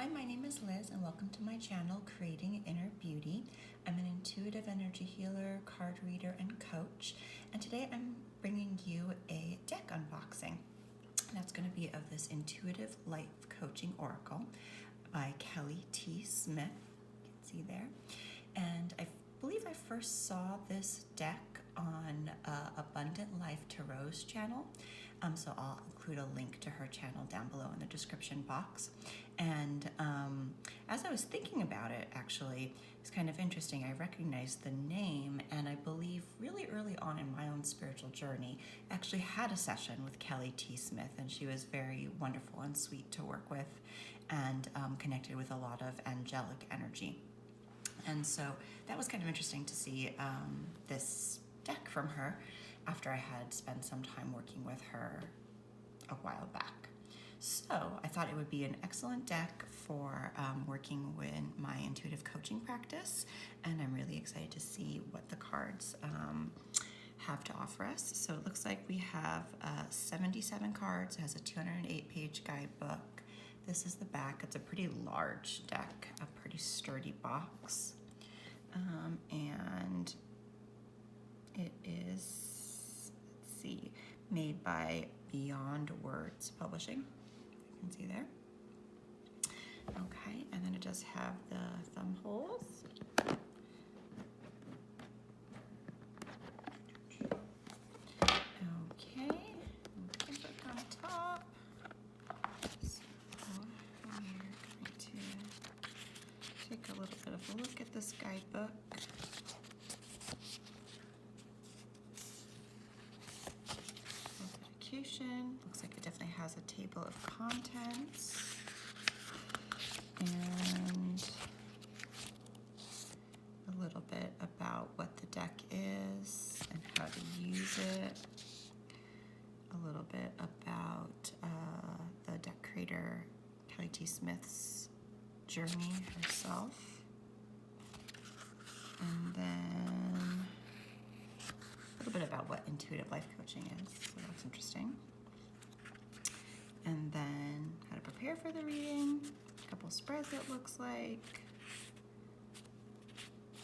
Hi, my name is Liz and welcome to my channel, Creating Inner Beauty. I'm an intuitive energy healer, card reader, and coach. And today I'm bringing you a deck unboxing. That's going to be of this Intuitive Life Coaching Oracle by Kelly T. Smith. You can see there. And I believe I first saw this deck on Abundant Life Tarot's channel. So I'll include a link to her channel down below in the description box. And as I was thinking about it, actually, it's kind of interesting. I recognized the name, and I believe really early on in my own spiritual journey, I actually had a session with Kelly T. Smith, and she was very wonderful and sweet to work with, and connected with a lot of angelic energy. And so that was kind of interesting to see this deck from her after I had spent some time working with her a while back. So I thought it would be an excellent deck for working with my intuitive coaching practice, and I'm really excited to see what the cards have to offer us. So it looks like we have 77 cards. It has a 208-page guidebook. This is the back. It's a pretty large deck, a pretty sturdy box, and it is, let's see, made by Beyond Words Publishing. You can see there. Okay, and then it does have the thumb holes. Okay, book on top. So we're going to take a little bit of a look at this guidebook. Looks like it definitely has a table of contents and a little bit about what the deck is and how to use it, a little bit about the deck creator Kelly T. Smith's journey herself, and then a little bit about what intuitive life coaching is, so that's interesting. And then how to prepare for the reading, a couple spreads it looks like,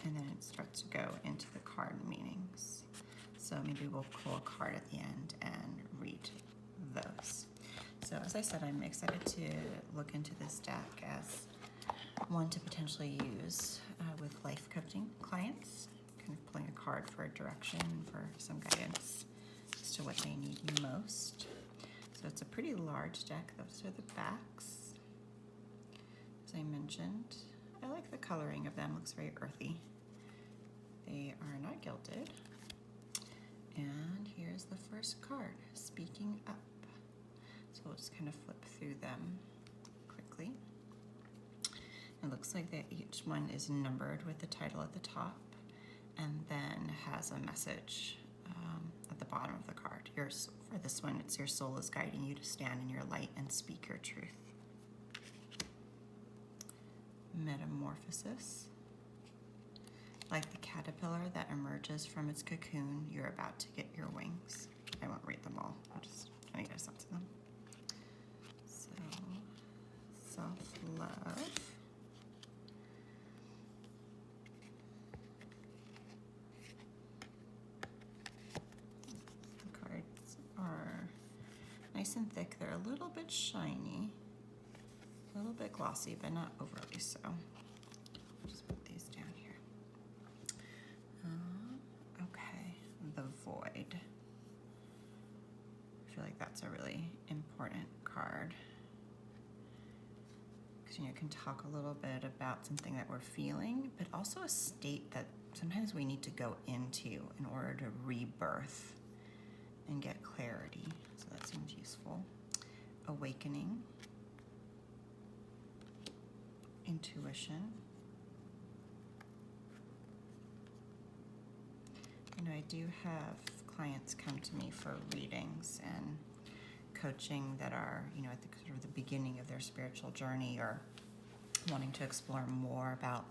and then it starts to go into the card meanings. So maybe we'll pull a card at the end and read those. So as I said, I'm excited to look into this deck as one to potentially use with life coaching clients. Kind of pulling a card for a direction, for some guidance as to what they need most. So it's a pretty large deck. Those are the backs. As I mentioned, I like the coloring of them. Looks very earthy. They are not gilded. And here's the first card, Speaking Up. So we'll just kind of flip through them quickly. It looks like that each one is numbered with the title at the top, and then has a message at the bottom of the card. For this one, it's your soul is guiding you to stand in your light and speak your truth. Metamorphosis. Like the caterpillar that emerges from its cocoon, you're about to get your wings. I won't read them all. I'll just try to get a sense of them. So, self-love. Nice and thick. They're a little bit shiny, a little bit glossy, but not overly so. Just put these down here. Okay, the void. I feel like that's a really important card because it can talk a little bit about something that we're feeling, but also a state that sometimes we need to go into in order to rebirth and get clarity. So that seems useful. Awakening. Intuition. I do have clients come to me for readings and coaching that are, at the sort of the beginning of their spiritual journey, or wanting to explore more about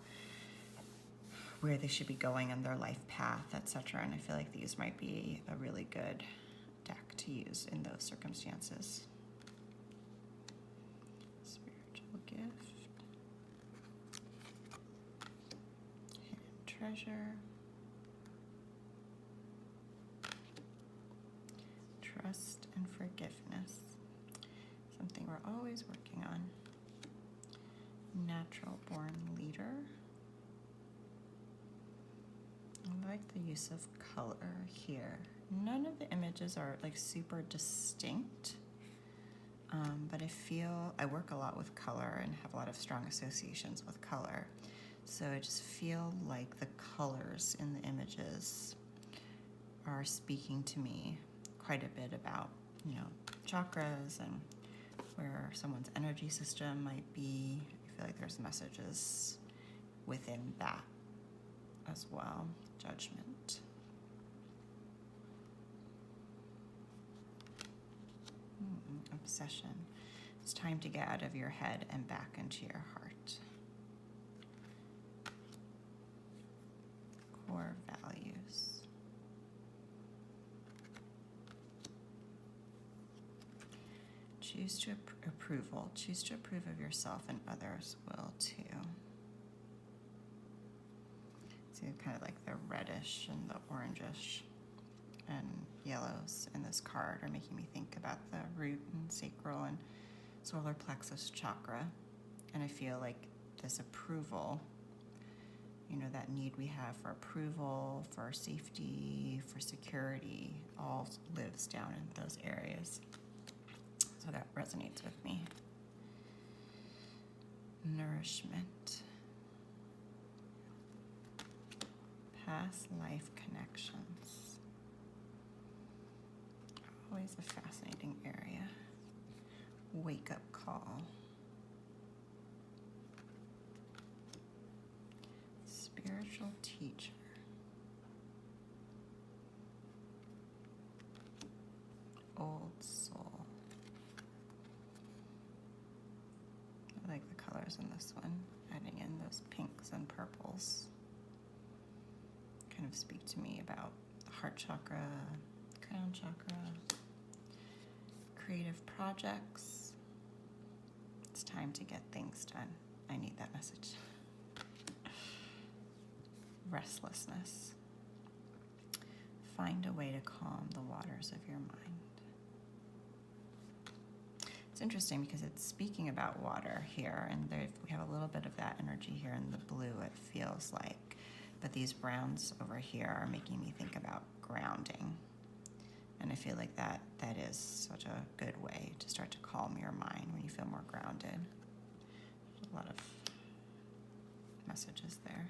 where they should be going on their life path, etc. And I feel like these might be a really good deck to use in those circumstances. Spiritual gift. treasure. Trust and forgiveness. Something we're always working on. Natural born leader. I like the use of color here. None of the images are like super distinct, but I work a lot with color and have a lot of strong associations with color. So I just feel like the colors in the images are speaking to me quite a bit about, chakras and where someone's energy system might be. I feel like there's messages within that as well. Judgment. Obsession. It's time to get out of your head and back into your heart. Core values. Choose to approval. Choose to approve of yourself, and others will too. See, kind of like the reddish and the orangish and yellows in this card are making me think about the root and sacral and solar plexus chakra. And I feel like this approval, that need we have for approval, for safety, for security, all lives down in those areas. So that resonates with me. Nourishment. Past life connections. Always a fascinating area. Wake up call. Spiritual teacher. Old soul. I like the colors in this one, adding in those pinks and purples. Kind of speak to me about the heart chakra, crown chakra, creative projects. It's time to get things done. I need that message. Restlessness. Find a way to calm the waters of your mind. It's interesting because it's speaking about water here, and we have a little bit of that energy here in the blue, it feels like. But these browns over here are making me think about grounding. And I feel like that is such a good way to start to calm your mind when you feel more grounded. There's a lot of messages there.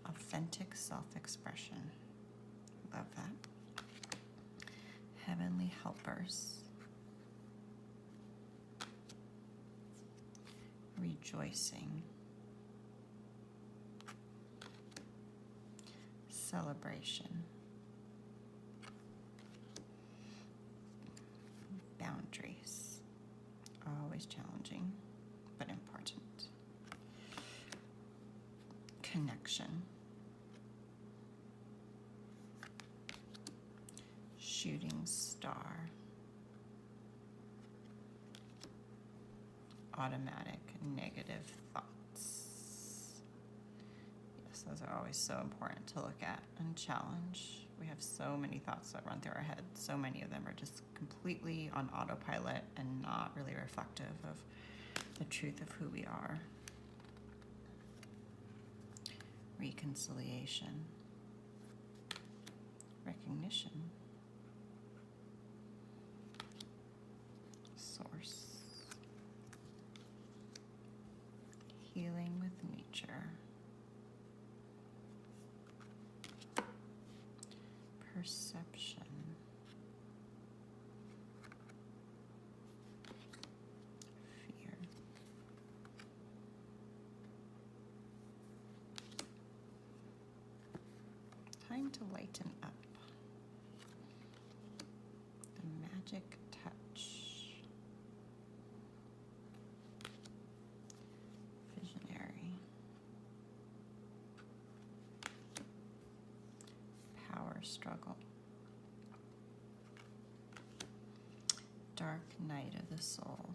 Authentic self-expression. Love that. Heavenly helpers. Rejoicing. Celebration. Boundaries. Always challenging, but important. Connection. Shooting star. Automatic negative thoughts. Yes, those are always so important to look at and challenge. We have so many thoughts that run through our head. So many of them are just completely on autopilot and not really reflective of the truth of who we are. Reconciliation. Recognition. Source. Healing with nature. Perception. Fear. Time to lighten up. The magic touch. Visionary. Power struggle. Dark night of the soul.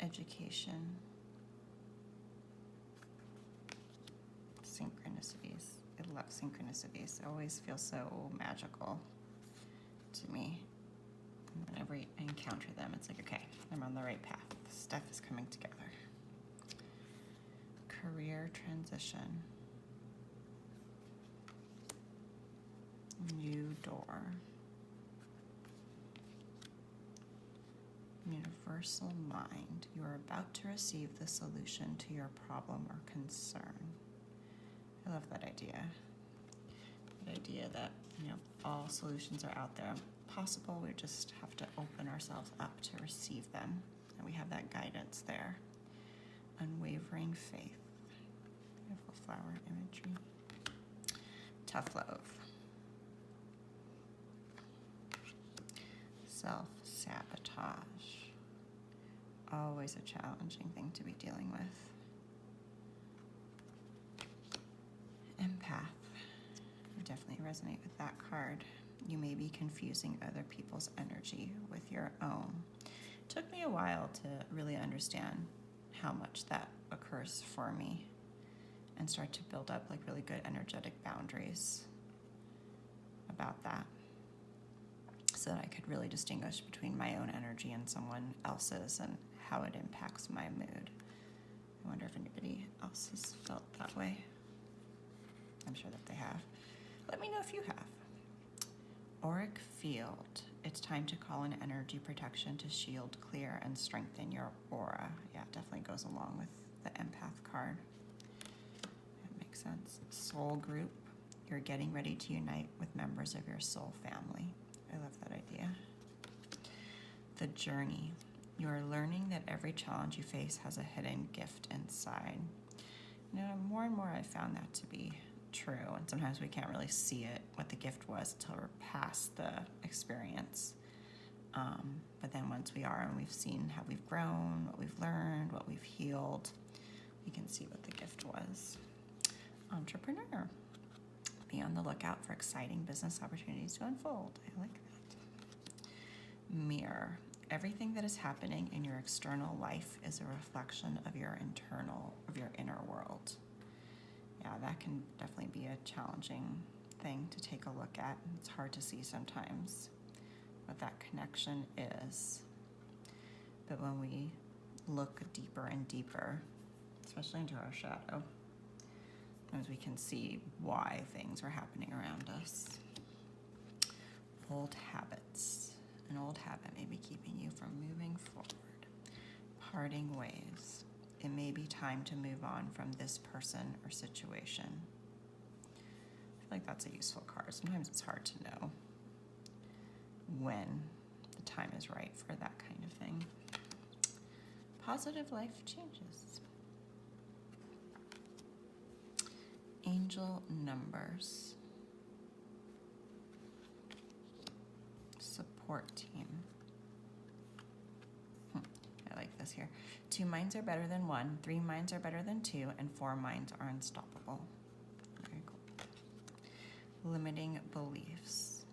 education, synchronicities. I love synchronicities. They always feel so magical to me. And whenever I encounter them, it's like, okay, I'm on the right path. Stuff is coming together. Career transition. New door. Universal mind. You are about to receive the solution to your problem or concern. I love that idea. The idea that, all solutions are out there possible. We just have to open ourselves up to receive them. And we have that guidance there. Unwavering faith. Beautiful flower imagery. Tough love. Self-sabotage. Always a challenging thing to be dealing with. Empath. I definitely resonate with that card. You may be confusing other people's energy with your own. It took me a while to really understand how much that occurs for me and start to build up like really good energetic boundaries about that, so that I could really distinguish between my own energy and someone else's and how it impacts my mood. I wonder if anybody else has felt that way. I'm sure that they have. Let me know if you have. Auric field. It's time to call in energy protection to shield, clear, and strengthen your aura. Yeah, it definitely goes along with the empath card. That makes sense. Soul group. You're getting ready to unite with members of your soul family. I love that idea. The journey. You're learning that every challenge you face has a hidden gift inside. More and more I've found that to be true, and sometimes we can't really see it, what the gift was, until we're past the experience. But then once we are and we've seen how we've grown, what we've learned, what we've healed, we can see what the gift was. Entrepreneur. Be on the lookout for exciting business opportunities to unfold. I like that. Mirror. Everything that is happening in your external life is a reflection of your inner world. Yeah, that can definitely be a challenging thing to take a look at. It's hard to see sometimes what that connection is. But when we look deeper and deeper, especially into our shadow, sometimes we can see why things are happening around us. Old habits. An old habit may be keeping you from moving forward. Parting ways. It may be time to move on from this person or situation. I feel like that's a useful card. Sometimes it's hard to know when the time is right for that kind of thing. Positive life changes. Angel numbers. Support team. I like this here. 2 minds are better than 1, 3 minds are better than 2, and 4 minds are unstoppable. Very cool. Limiting beliefs.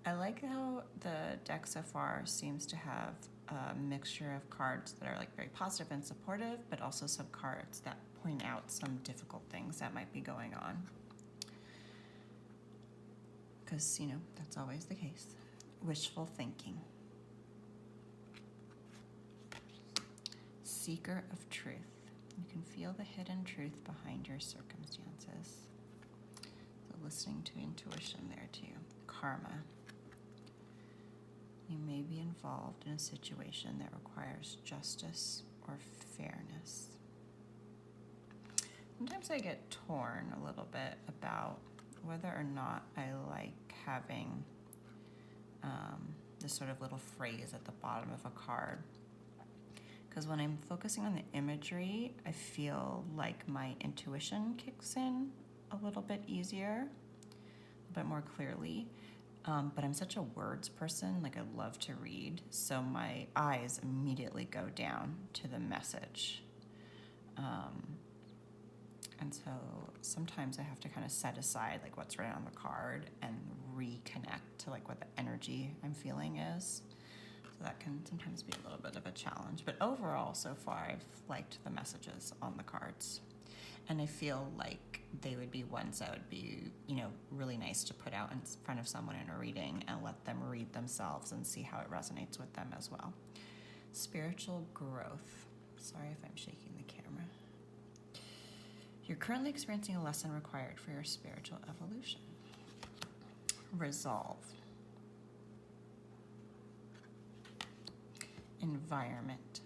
I like how the deck so far seems to have a mixture of cards that are like very positive and supportive, but also some cards that point out some difficult things that might be going on. Because, that's always the case. Wishful thinking. Seeker of truth. You can feel the hidden truth behind your circumstances. So listening to intuition there too. Karma. You may be involved in a situation that requires justice or fairness. Sometimes I get torn a little bit about whether or not I like having this sort of little phrase at the bottom of a card. Because when I'm focusing on the imagery, I feel like my intuition kicks in a little bit easier, a bit more clearly. But I'm such a words person, like I love to read, so my eyes immediately go down to the message. And so sometimes I have to kind of set aside like what's written on the card and reconnect to like what the energy I'm feeling is. So that can sometimes be a little bit of a challenge. But overall, so far, I've liked the messages on the cards. And I feel like they would be ones that would be, really nice to put out in front of someone in a reading and let them read themselves and see how it resonates with them as well. Spiritual growth. Sorry if I'm shaking the camera. You're currently experiencing a lesson required for your spiritual evolution. Resolve. Environment.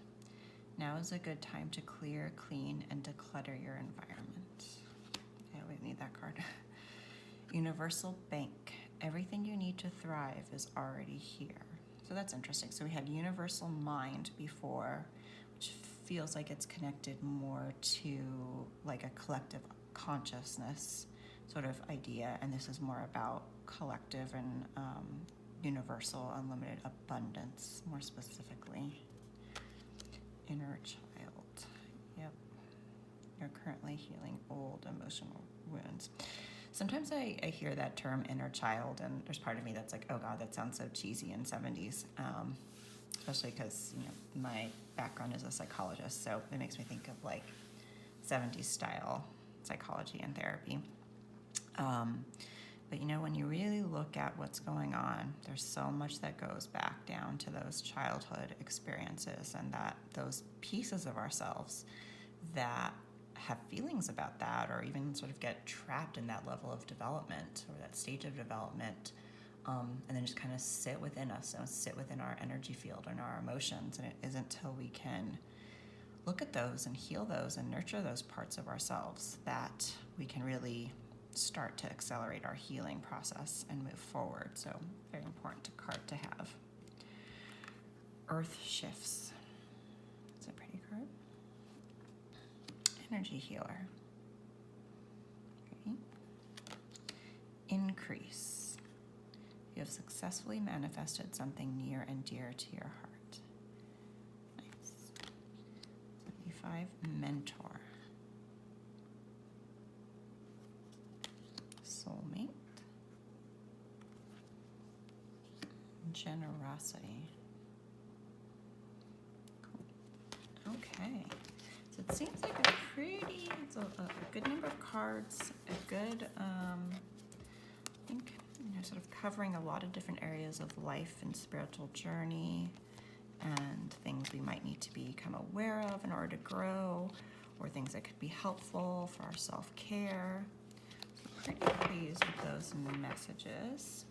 Now is a good time to clear, clean, and declutter your environment. Yeah, we need that card. Universal bank. Everything you need to thrive is already here. So that's interesting. So we had universal mind before, which feels like it's connected more to like a collective consciousness sort of idea. And this is more about collective and universal unlimited abundance, more specifically. Inner child. Yep. You're currently healing old emotional wounds. Sometimes I hear that term inner child, and there's part of me that's like, oh God, that sounds so cheesy in 70s. Especially because, my background is a psychologist, so it makes me think of like 70s style psychology and therapy. But when you really look at what's going on, there's so much that goes back down to those childhood experiences and that those pieces of ourselves that have feelings about that or even sort of get trapped in that level of development or that stage of development, and then just kind of sit within us and sit within our energy field and our emotions. And it isn't until we can look at those and heal those and nurture those parts of ourselves that we can really start to accelerate our healing process and move forward. So very important card to have. Earth shifts. It's a pretty card. Energy healer. Okay. Increase. You have successfully manifested something near and dear to your heart. Nice. 75. Mentor. Soulmate. Generosity. Cool. Okay. So it seems like it's a good number of cards, a good, I think, sort of covering a lot of different areas of life and spiritual journey and things we might need to become aware of in order to grow or things that could be helpful for our self-care. Pretty pleased with those messages.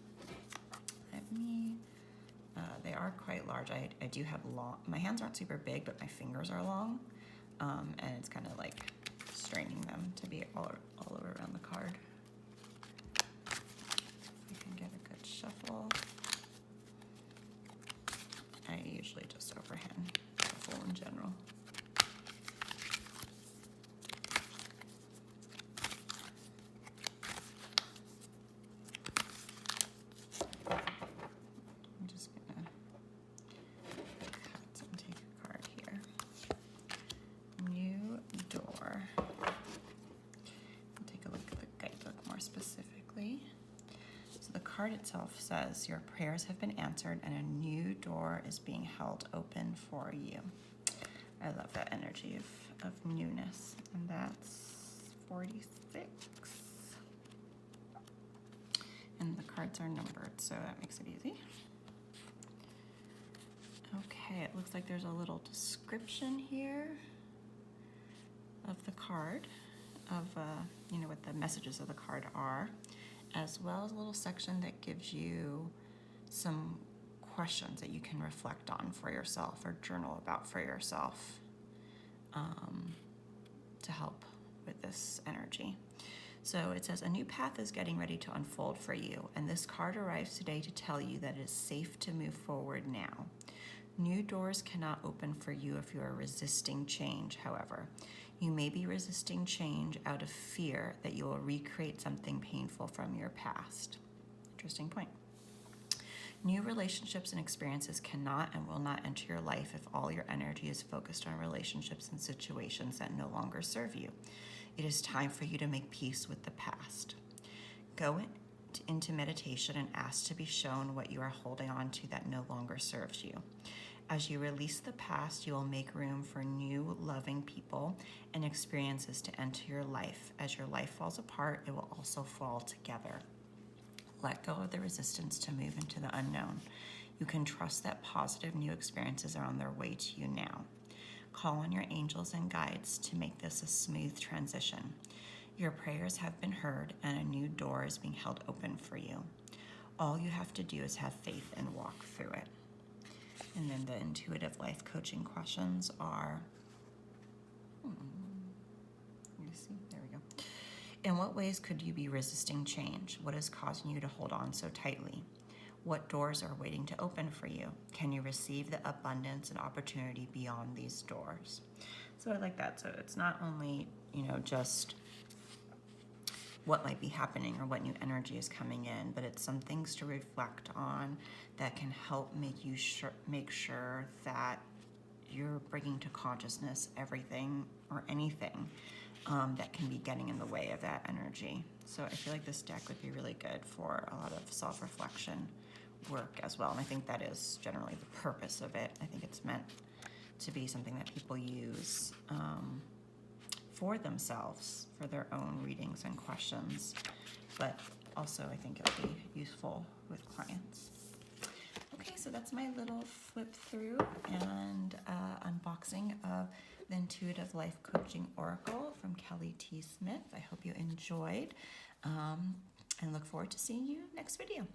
They are quite large. I do have my hands aren't super big, but my fingers are long. And it's kind of like straining them to be all over around the card. If we can get a good shuffle. I usually just overhand shuffle in general. Card itself says your prayers have been answered and a new door is being held open for you. I love that energy of newness. And that's 46. And the cards are numbered, so that makes it easy. Okay, it looks like there's a little description here of the card, of what the messages of the card are, as well as a little section that gives you some questions that you can reflect on for yourself or journal about for yourself to help with this energy. So it says, a new path is getting ready to unfold for you, and this card arrives today to tell you that it is safe to move forward now. New doors cannot open for you if you are resisting change, however. You may be resisting change out of fear that you will recreate something painful from your past. Interesting point. New relationships and experiences cannot and will not enter your life if all your energy is focused on relationships and situations that no longer serve you. It is time for you to make peace with the past. Go into meditation and ask to be shown what you are holding on to that no longer serves you. As you release the past, you will make room for new, loving people and experiences to enter your life. As your life falls apart, it will also fall together. Let go of the resistance to move into the unknown. You can trust that positive new experiences are on their way to you now. Call on your angels and guides to make this a smooth transition. Your prayers have been heard, and a new door is being held open for you. All you have to do is have faith and walk through it. And then the intuitive life coaching questions are, let me see, there we go. In what ways could you be resisting change? What is causing you to hold on so tightly? What doors are waiting to open for you? Can you receive the abundance and opportunity beyond these doors? So I like that. So it's not only, just what might be happening or what new energy is coming in, but it's some things to reflect on that can help make sure that you're bringing to consciousness everything or anything that can be getting in the way of that energy. So I feel like this deck would be really good for a lot of self-reflection work as well. And I think that is generally the purpose of it. I think it's meant to be something that people use for themselves, for their own readings and questions, but also I think it'll be useful with clients. Okay, so that's my little flip through and unboxing of the Intuitive Life Coaching Oracle from Kelly T. Smith. I hope you enjoyed and look forward to seeing you next video.